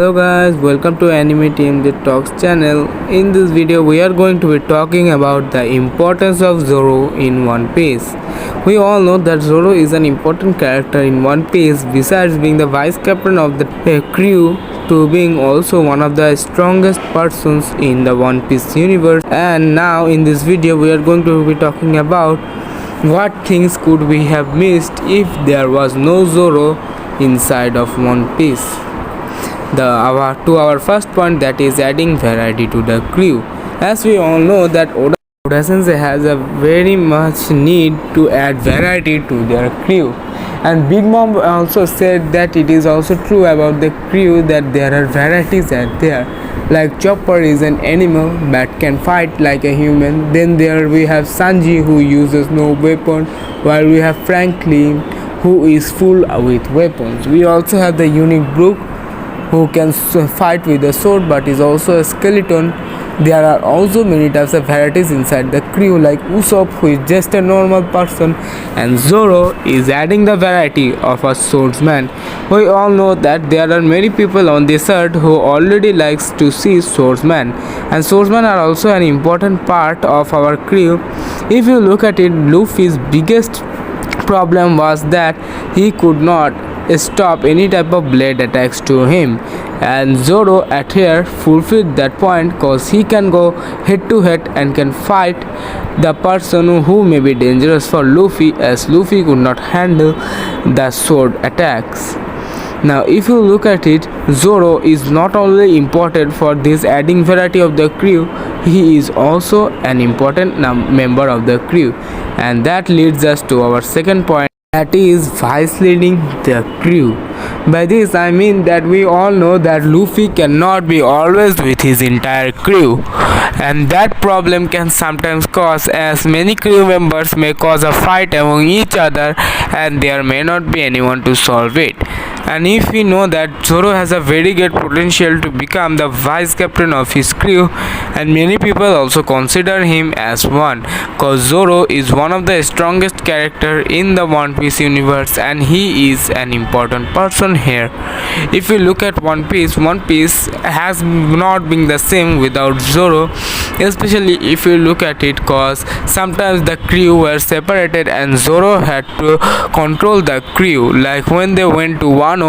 Hello guys, welcome to Anime Team the Talks channel. In this video, we are going to be talking about the importance of Zoro in One Piece. We all know that Zoro is an important character in One Piece, besides being the vice captain of the crew to being also one of the strongest persons in the One Piece universe. And now in this video, we are going to be talking about what things could we have missed if there was no Zoro inside of One Piece. To our first point, that is adding variety to the crew. As we all know that Oda Sensei has a very much need to add variety to their crew, and Big Mom also said that it is also true about the crew that there are varieties out there. Like Chopper is an animal but can fight like a human. Then there we have Sanji who uses no weapon, while we have Franklin who is full with weapons. We also have the unique Brook who can fight with a sword but is also a skeleton. There are also many types of varieties inside the crew, like Usopp who is just a normal person, and Zoro is adding the variety of a swordsman. We all know that there are many people on this earth who already likes to see swordsmen, and swordsmen are also an important part of our crew. If you look at it, Luffy's biggest problem was that he could not stop any type of blade attacks to him, and Zoro at here fulfilled that point cause he can go head to head and can fight the person who may be dangerous for Luffy, as Luffy could not handle the sword attacks. Now if you look at it, Zoro is not only important for this adding variety of the crew, he is also an important member of the crew, and that leads us to our second point, that is vice leading the crew. By this I mean that we all know that Luffy cannot be always with his entire crew, and that problem can sometimes cause, as many crew members may cause a fight among each other and there may not be anyone to solve it. And if we know that Zoro has a very great potential to become the vice captain of his crew, and many people also consider him as one, cause Zoro is one of the strongest character in the One Piece universe and he is an important person here. If you look at One Piece has not been the same without Zoro, especially if you look at it, cause sometimes the crew were separated and Zoro had to control the crew. Like when they went to Wano,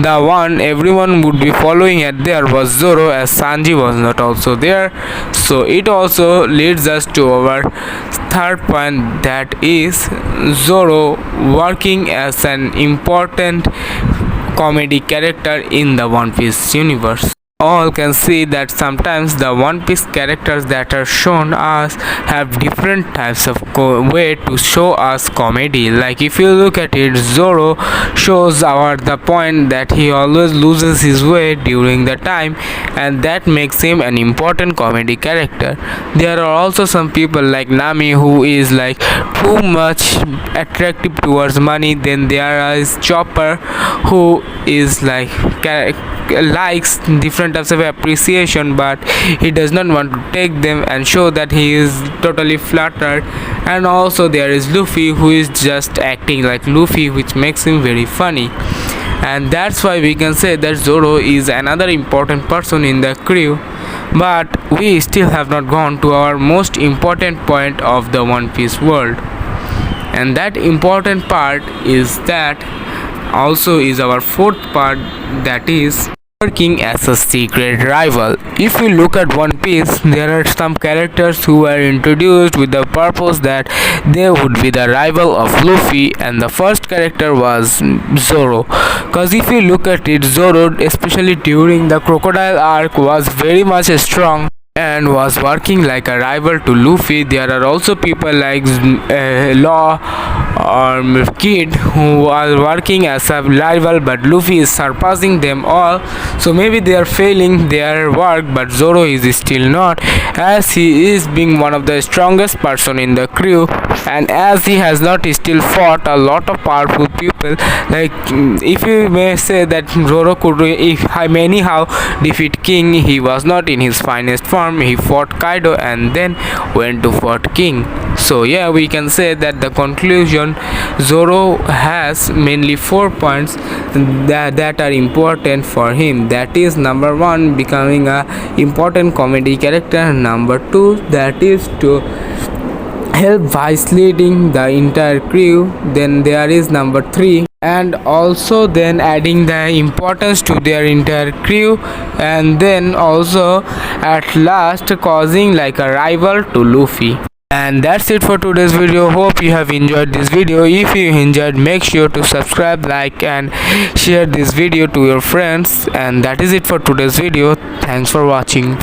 the one everyone would be following at there was Zoro, as Sanji was not also there. So it also leads us to our third point, that is Zoro working as an important comedy character in the One Piece universe. All can see that sometimes the One Piece characters that are shown us have different types of way to show us comedy. Like if you look at it, Zoro shows the point that he always loses his way during the time, and that makes him an important comedy character. There are also some people like Nami who is like too much attractive towards money. Then there is Chopper who is like likes different types of appreciation, but he does not want to take them and show that he is totally flattered. And also there is Luffy who is just acting like Luffy, which makes him very funny. And that's why we can say that Zoro is another important person in the crew. But we still have not gone to our most important point of the One Piece world, and that important part is that also is our fourth part, that is working as a secret rival. If we look at One Piece, there are some characters who were introduced with the purpose that they would be the rival of Luffy, and the first character was Zoro. Cause if you look at it, Zoro, especially during the Crocodile arc, was very much strong and was working like a rival to Luffy. There are also people like Law or Kid who are working as a rival, but Luffy is surpassing them all. So maybe they are failing their work, but Zoro is still not, as he is being one of the strongest person in the crew, and as he has not still fought a lot of powerful people. Like if you may say that Zoro could anyhow defeat King, he was not in his finest form. He fought Kaido and then went to fought King. So yeah, we can say that the conclusion, Zoro has mainly 4 points that are important for him. That is, number one, becoming a important comedy character. Number two, that is to help vice leading the entire crew. Then there is number three, and also then adding the importance to their entire crew, and then also at last causing like a rival to Luffy. And that's it for today's video. Hope you have enjoyed this video. If you enjoyed, make sure to subscribe, like and share this video to your friends. And that is it for today's video. Thanks for watching.